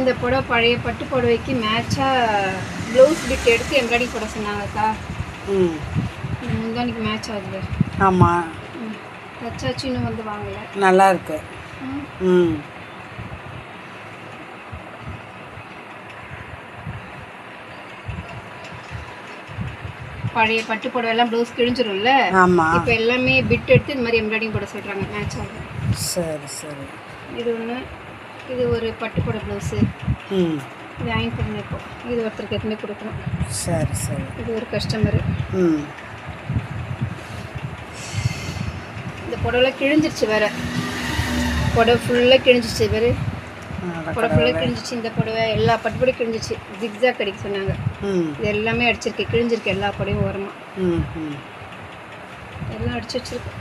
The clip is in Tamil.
இந்த புடவை பழைய பட்டு புடவைக்கு மேட்சாக ப்ளவுஸ் பிட் எடுத்து எம்ப்ராய்டிங் போட சொன்னாங்கக்கா. முந்தானிக்கு மேட்ச் ஆகுது. ஆமாம், தச்சாச்சு, இன்னும் வந்து வாங்கலை. நல்லா இருக்கு. பழைய பட்டு புடவைலாம் ப்ளவுஸ் கிழிஞ்சிரும்ல. ஆமாம், இப்போ எல்லாமே பிட் எடுத்து இந்த மாதிரி எம்ப்ராய்டிங் போட சொல்கிறாங்க, மேட்ச் ஆகும். சரி சரி. இது ஒன்று, இது ஒரு பட்டு புடவை ப்ளவுஸு. இது அயன் பண்ணிப்போம். இது ஒருத்தருக்கு எதுவுமே கொடுக்கணும். சரி சரி. இது ஒரு கஸ்டமரு. இந்த புடவை கிழிஞ்சிருச்சு வேறு. புடவை ஃபுல்லாக கிழிஞ்சிச்சு வேறு. புடவை ஃபுல்லாக கிழிஞ்சிச்சு. இந்த புடவை எல்லா பட்டு புடவை கிழிஞ்சிச்சு. ஜிக்ஸாக் கிடைக்க சொன்னாங்க. இது எல்லாமே அடிச்சிருக்கு, கிழிஞ்சிருக்கு எல்லா புடவையும் ஓரமாக. எல்லாம் அடிச்சு வச்சிருக்கு.